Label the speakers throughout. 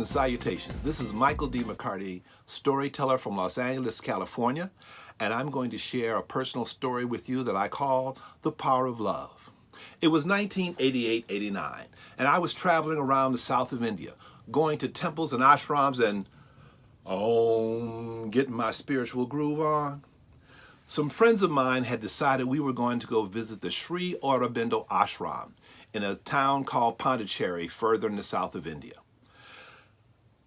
Speaker 1: salutations. This is Michael D. McCarty, storyteller from Los Angeles, California, and I'm going to share a personal story with you that I call The Power of Love. It was 1988-89, and I was traveling around the south of India, going to temples and ashrams and getting my spiritual groove on. Some friends of mine had decided we were going to go visit the Sri Aurobindo Ashram in a town called Pondicherry, further in the south of India.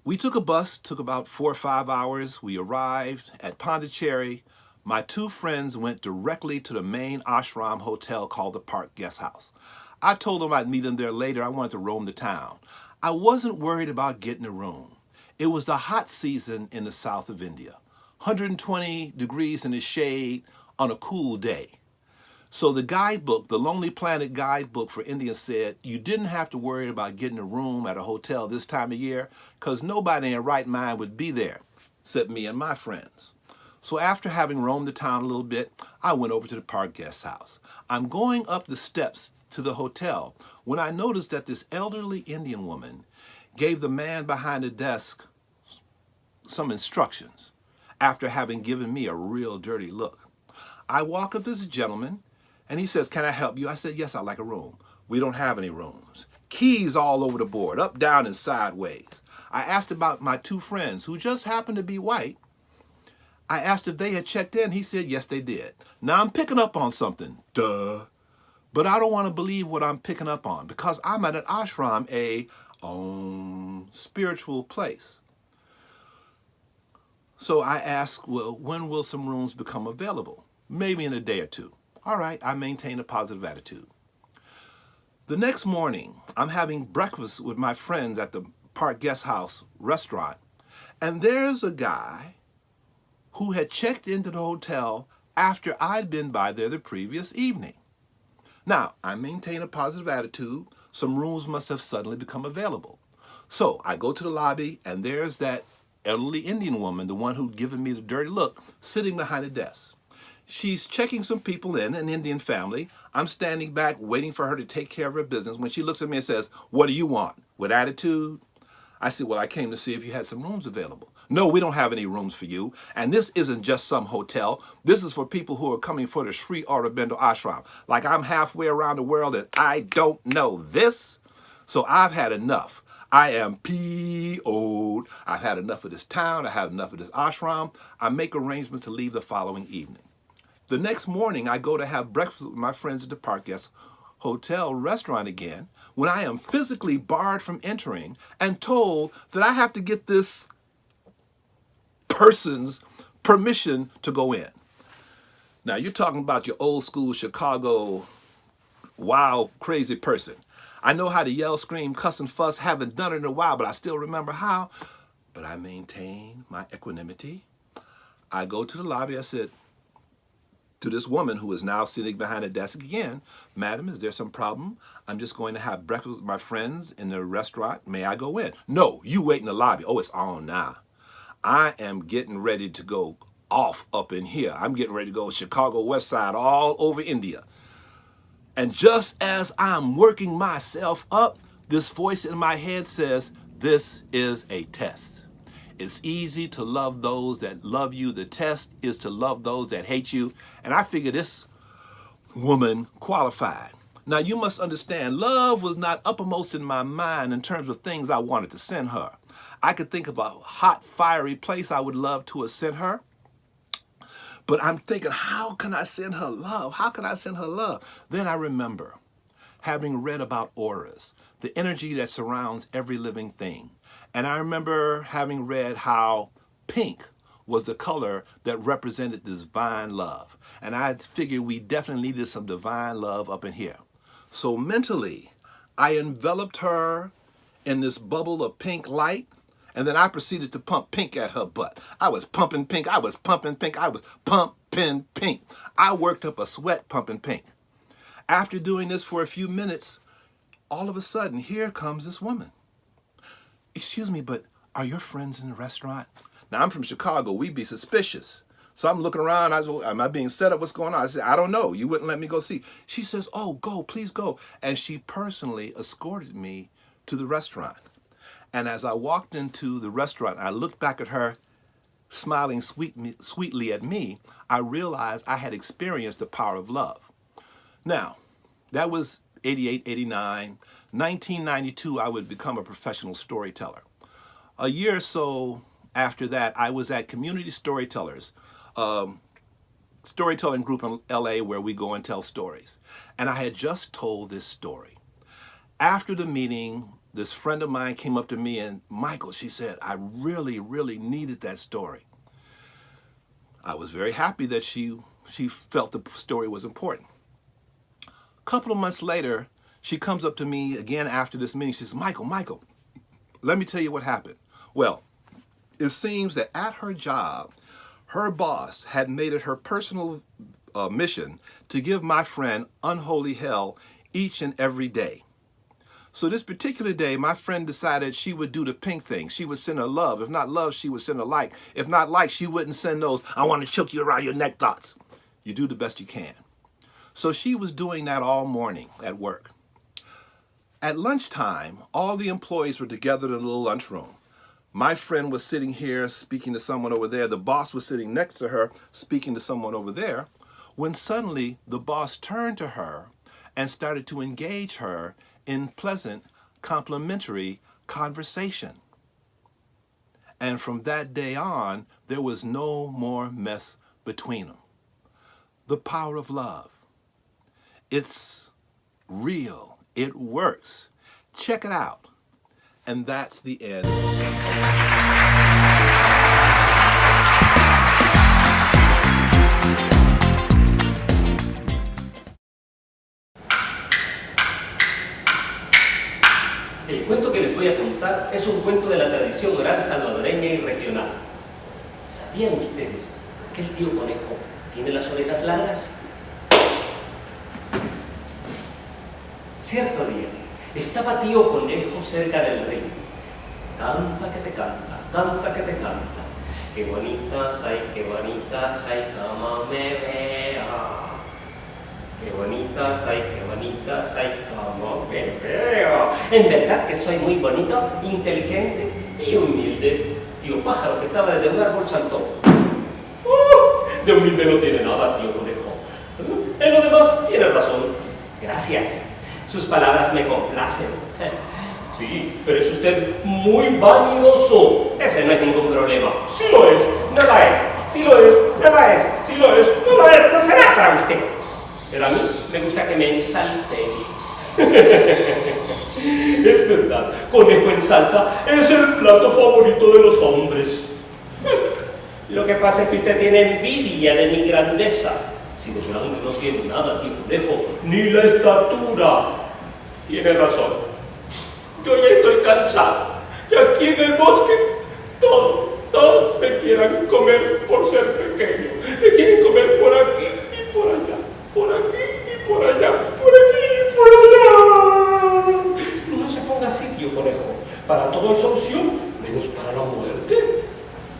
Speaker 1: We took a bus, took about 4 or 5 hours. We arrived at Pondicherry. My two friends went directly to the main ashram hotel called the Park Guest House. I told them I'd meet them there later. I wanted to roam the town. I wasn't worried about getting a room. It was the hot season in the south of India, 120 degrees in the shade on a cool day. So the guidebook, the Lonely Planet guidebook for India said you didn't have to worry about getting a room at a hotel this time of year because nobody in their right mind would be there, except me and my friends. So after having roamed the town a little bit, I went over to the Park Guest House. I'm going up the steps to the hotel when I noticed that this elderly Indian woman gave the man behind the desk some instructions after having given me a real dirty look. I walk up to this gentleman, and he says, "Can I help you?" I said, "Yes, I'd like a room." "We don't have any rooms." Keys all over the board, up, down, and sideways. I asked about my two friends, who just happened to be white. I asked if they had checked in. He said, yes, they did. Now, I'm picking up on something. Duh. But I don't want to believe what I'm picking up on because I'm at an ashram, a spiritual place. So I asked, well, when will some rooms become available? Maybe in a day or two. All right, I maintain a positive attitude. The next morning, I'm having breakfast with my friends at the Park Guest House restaurant, and there's a guy who had checked into the hotel after I'd been by there the previous evening. Now, I maintain a positive attitude. Some rooms must have suddenly become available. So I go to the lobby, and there's that elderly Indian woman, the one who'd given me the dirty look, sitting behind the desk. She's checking some people in, an Indian family. I'm standing back waiting for her to take care of her business when she looks at me and says, "What do you want?" With attitude. I said, "Well, I came to see if you had some rooms available." "No, we don't have any rooms for you. And this isn't just some hotel. This is for people who are coming for the Sri Aurobindo Ashram. Like I'm halfway around the world and I don't know this. So I've had enough. I am PO'd. I've had enough of this town. I've had enough of this ashram. I make arrangements to leave the following evening." The next morning, I go to have breakfast with my friends at the Park Guest Hotel restaurant again when I am physically barred from entering and told that I have to get this person's permission to go in. Now, you're talking about your old school Chicago wild, crazy person. I know how to yell, scream, cuss, and fuss. Haven't done it in a while, but I still remember how. But I maintain my equanimity. I go to the lobby. I said to this woman who is now sitting behind a desk again, "Madam, is there some problem? I'm just going to have breakfast with my friends in the restaurant. May I go in?" "No, you wait in the lobby." "Oh, it's on now. I am getting ready to go off up in here. I'm getting ready to go Chicago West Side all over India." And just as I'm working myself up, this voice in my head says, "This is a test. It's easy to love those that love you. The test is to love those that hate you." And I figured this woman qualified. Now, you must understand, love was not uppermost in my mind in terms of things I wanted to send her. I could think of a hot, fiery place I would love to have sent her. But I'm thinking, how can I send her love? How can I send her love? Then I remember having read about auras, the energy that surrounds every living thing. And I remember having read how pink was the color that represented divine love. And I figured we definitely needed some divine love up in here. So mentally, I enveloped her in this bubble of pink light, and then I proceeded to pump pink at her butt. I was pumping pink, I was pumping pink, I was pumping pink. I worked up a sweat pumping pink. After doing this for a few minutes, all of a sudden, here comes this woman. "Excuse me, but are your friends in the restaurant?" Now, I'm from Chicago. We'd be suspicious. So I'm looking around. Am I being set up? What's going on? I said, "I don't know. You wouldn't let me go see." She says, "Oh, go, please go." And she personally escorted me to the restaurant. And as I walked into the restaurant, I looked back at her, smiling sweetly at me, I realized I had experienced the power of love. Now, that was 88, 89. 1992, I would become a professional storyteller. A year or so after that, I was at Community Storytellers, storytelling group in LA where we go and tell stories. And I had just told this story. After the meeting, this friend of mine came up to me and, Michael, she said, I really, really needed that story. I was very happy that she felt the story was important. A couple of months later, she comes up to me again after this meeting. She says, Michael, let me tell you what happened. Well, it seems that at her job, her boss had made it her personal mission to give my friend unholy hell each and every day. So this particular day, my friend decided she would do the pink thing. She would send her love. If not love, she would send her like. If not like, she wouldn't send those, I want to choke you around your neck thoughts. You do the best you can. So she was doing that all morning at work. At lunchtime, all the employees were together in a little lunchroom. My friend was sitting here speaking to someone over there. The boss was sitting next to her speaking to someone over there, when suddenly the boss turned to her and started to engage her in pleasant, complimentary conversation. And from that day on, there was no more mess between them. The power of love. It's real. It works. Check it out. And that's the end.
Speaker 2: El cuento que les voy a contar es un cuento de la tradición oral salvadoreña y regional. ¿Sabían ustedes que el tío Conejo tiene las orejas largas? Cierto día, estaba tío Conejo cerca del río. Canta que te canta, canta que te canta. Qué bonitas hay, cama me vea. Qué bonitas hay, cómo me veo. En verdad que soy muy bonito, inteligente y humilde. Tío Pájaro, que estaba desde un árbol, saltó. De humilde no tiene nada, tío Conejo. En lo demás tiene razón. Gracias. Sus palabras me complacen. Sí, pero es usted muy vanidoso. Ese no es ningún problema. Sí lo es, no lo es. Sí lo es, no lo es. Sí lo es, no lo es. No será para usted. Pero a mí me gusta que me ensalcen. Es verdad, conejo en salsa es el plato favorito de los hombres. Lo que pasa es que usted tiene envidia de mi grandeza. Si de grande no tiene nada, tío Conejo, ni la estatura. Tiene razón. Yo ya estoy cansado. Y aquí en el bosque, todos me quieran comer por ser pequeño. Me quieren comer por aquí y por allá. Por aquí y por allá, por aquí y por allá. No se ponga así, tío Conejo. Para todo hay solución, menos para la muerte.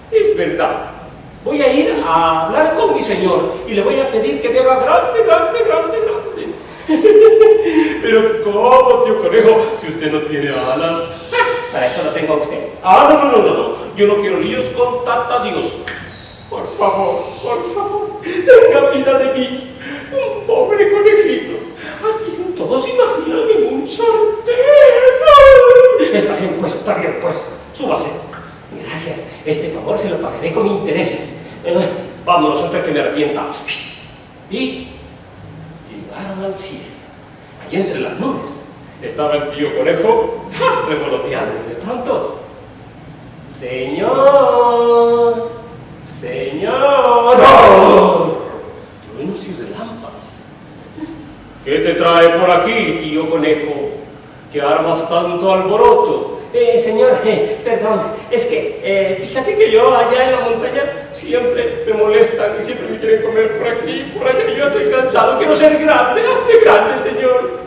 Speaker 2: Es verdad. Voy a ir a hablar con mi señor y le voy a pedir que me haga grande. Pero ¿cómo, tío Conejo, si usted no tiene alas? Para eso lo tengo a usted. No. Yo no quiero líos con tata Dios. Por favor, tenga piedad de mí. Un pobre conejito, a quien todos imaginan en un sartén. Está bien pues, súbase. Gracias, este favor se lo pagaré con intereses. Vámonos hasta que me arrepienta. Y llegaron al cielo. Allí entre las nubes estaba el tío Conejo, revoloteando. De pronto, Señor. Truenos y relámpagos. ¿Qué te trae por aquí, tío Conejo? ¿Qué armas tanto alboroto? Señor, perdón, es que fíjate que yo allá en la montaña siempre me molestan y siempre me quieren comer por aquí y por allá. Y yo estoy cansado, quiero ser grande, hazme grande, señor.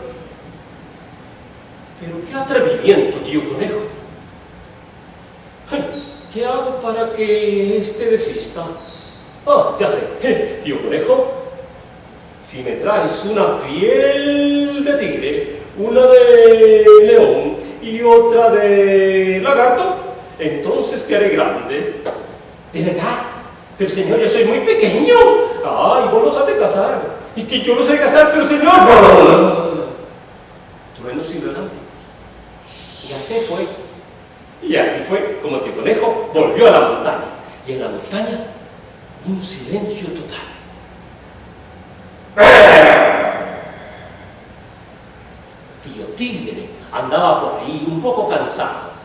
Speaker 2: Pero qué atrevimiento, tío Conejo. ¿Qué hago para que este desista? Ya sé, tío Conejo, si me traes una piel de tigre, una de león y otra de lagarto, entonces te haré grande. ¿De verdad? Pero señor, yo soy muy pequeño. Ay, vos no sabes cazar. Y que yo no sé cazar, pero señor. Truenos y relámpagos. Y así fue. Y así fue como tío Conejo volvió a la montaña. Y en la montaña, un silencio total. Tío Tigre andaba por ahí un poco cansado.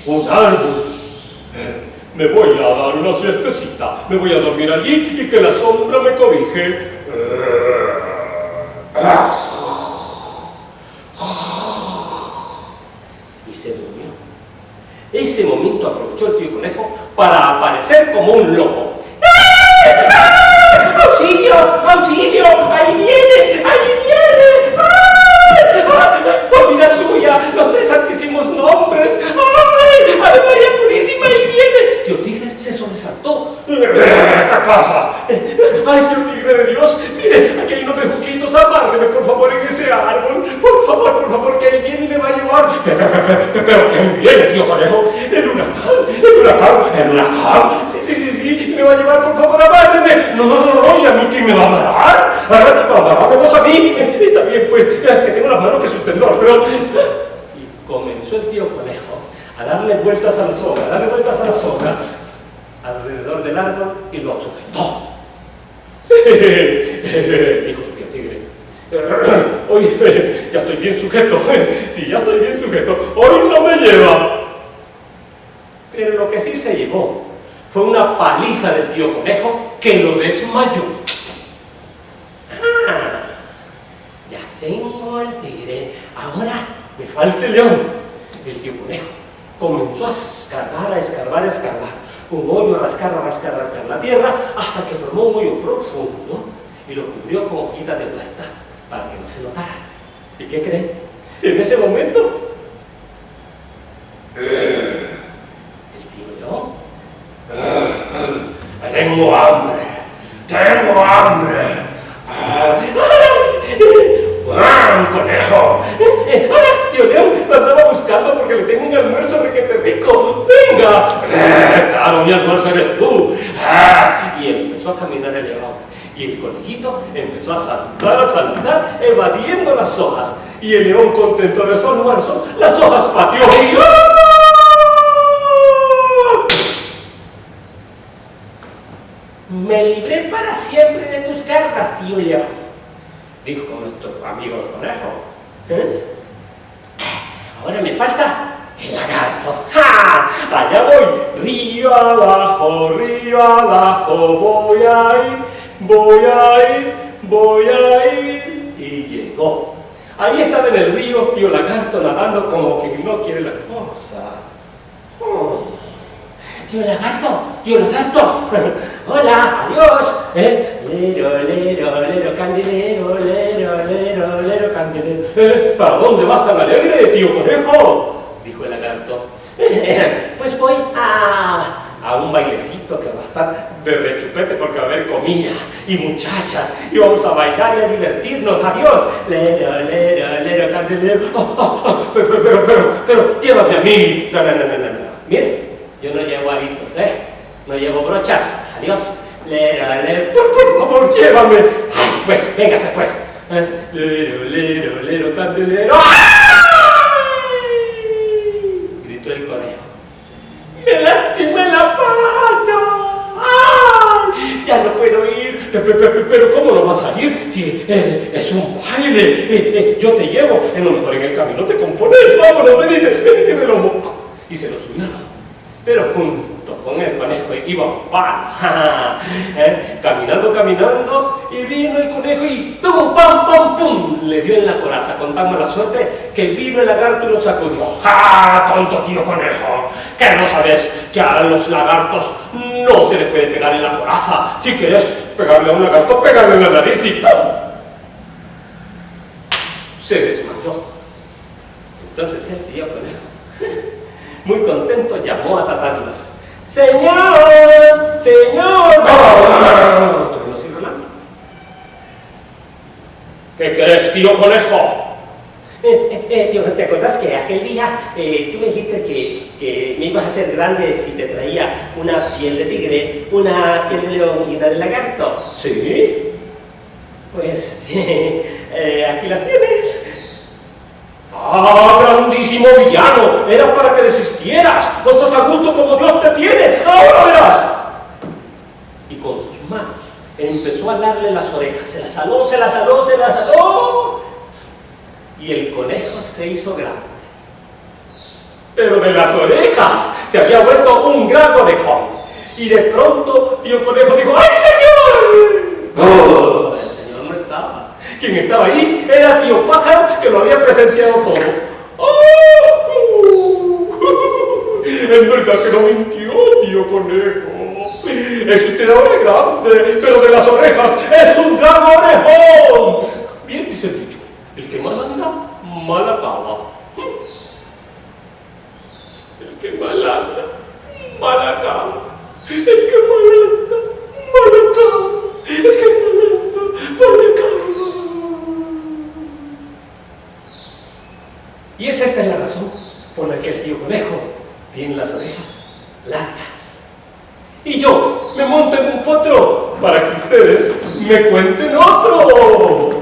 Speaker 2: Un árbol. Me voy a dar una siestecita. Me voy a dormir allí y que la sombra me cobije. Y se durmió. Ese momento aprovechó el tío Conejo para aparecer como un loco. ¡Auxilio! ¡Auxilio! ¡Ahí viene! ¡Ahí viene! ¡Ay! ¡Por vida suya! ¡Los tres santísimos nombres! ¡Ay! ¡Ave María Purísima! ¡Ahí viene! Tío Tigre se sobresaltó. ¿Qué pasa? ¡Ay, tío Tigre de Dios! Mire, aquí hay unos bejuquitos, amárreme por favor en ese árbol. Por favor, que ahí viene y me va a llevar. Pero ¿quién viene, tío Conejo? El huracán. Sí, me va a llevar, por favor, amárreme. No, ¿y a mí quién me va a amarrar? Amarramos a mí. Está bien, pues, que tengo las manos que sustentar, pero... Y comenzó el tío Conejo a darle vueltas a la soga, alrededor del árbol y lo sujetó. Dijo el tío Tigre. Hoy ya estoy bien sujeto. Sí, ya estoy bien sujeto. Hoy no me lleva. Pero lo que sí se llevó fue una paliza del tío Conejo que lo desmayó. Ya tengo el tigre. Ahora me falta el león. El tío Conejo comenzó a escarbar. Un hoyo, a rascar la tierra, hasta que formó un hoyo profundo y lo cubrió con hojitas de huerta para que no se notara. ¿Y qué creen? En ese momento, el tío león: tengo hambre. ¡Conejo! Tío León, lo andaba buscando porque le tengo un almuerzo requete rico. ¡Venga! Claro, mi almuerzo eres tú. Y empezó a caminar el león. Y el conejito empezó a saltar, evadiendo las hojas. Y el león, contento de su almuerzo, las hojas pateó. Me libré para siempre de tus garras, tío león, dijo nuestro amigo el conejo. Ahora me falta el lagarto. ¡Ja! Allá voy, río abajo, voy a ir. Y llegó. Ahí estaba en el río tío lagarto nadando como que no quiere la cosa. Tío lagarto, hola, adiós. Lero, candelero. ¿Para dónde vas tan alegre, tío conejo? Dijo el lagarto. Pues voy a un bailecito que va a estar de rechupete porque va a haber comida y muchachas y vamos a bailar y a divertirnos. Adiós. Lero, candelero. Pero llévame a mí. No. Mire, yo no llevo aritos, no llevo brochas. Adiós. Por favor, llévame. Ay, pues, véngase pues. Lero, candelero. Gritó el conejo. ¡Me lastimé la pata! ¡Ay! Ya no puedo ir. Pero ¿cómo no vas a ir? Si es un baile. Yo te llevo. A lo mejor en el camino te compones. Vámonos, ven que me lo moco. Y se lo subieron. Pero junto con el conejo iba un palo. Caminando, y vino el conejo y ¡tum, pam, pum! Le dio en la coraza con tan mala suerte que vino el lagarto y lo sacudió. ¡Ah, tonto tío conejo! ¿Que no sabes que a los lagartos no se les puede pegar en la coraza? Si quieres pegarle a un lagarto, pégale en la nariz y ¡pum! Se desmayó. Entonces el tío conejo, muy contento, llamó a Tata Dios. ¡Señor! ¡Señor! No sirve nada. ¿Qué querés, tío conejo? Tío, ¿te acordás que aquel día tú me dijiste que me ibas a hacer grande si te traía una piel de tigre, una piel de león y una de lagarto? ¿Sí? Pues aquí las tienes. ¡Ah, grandísimo villano! Era para que desistieras. No estás a gusto como Dios te tiene. ¡Ahora verás! Y con sus manos empezó a darle las orejas. Se las aló, se las aló, se las aló. Y el conejo se hizo grande. Pero de las orejas se había vuelto un gran orejón. Y de pronto, tío conejo dijo: ¡ay, señor! ¡Oh! El señor no estaba. Quien estaba ahí era tío pájaro, que lo había presenciado todo. ¡Oh! Es verdad que no mintió, tío conejo. Es usted ahora grande, pero de las orejas es un gran orejón. Bien dice el dicho: el que mal anda, mal acaba. El que mal anda, mal acaba. El que mal anda, mal acaba. El que mal anda, mal acaba. Y es esta la razón por la que el tío conejo tiene las orejas largas. Y yo me monto en un potro para que ustedes me cuenten otro.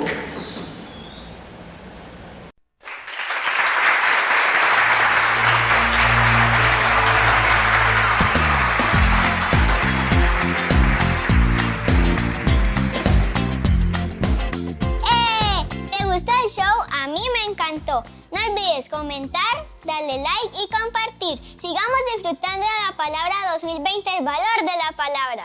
Speaker 3: ¿Te gustó el show? A mí me encantó. No olvides comentar, darle like y compartir. Sigamos disfrutando de la palabra 2020, el valor de la palabra.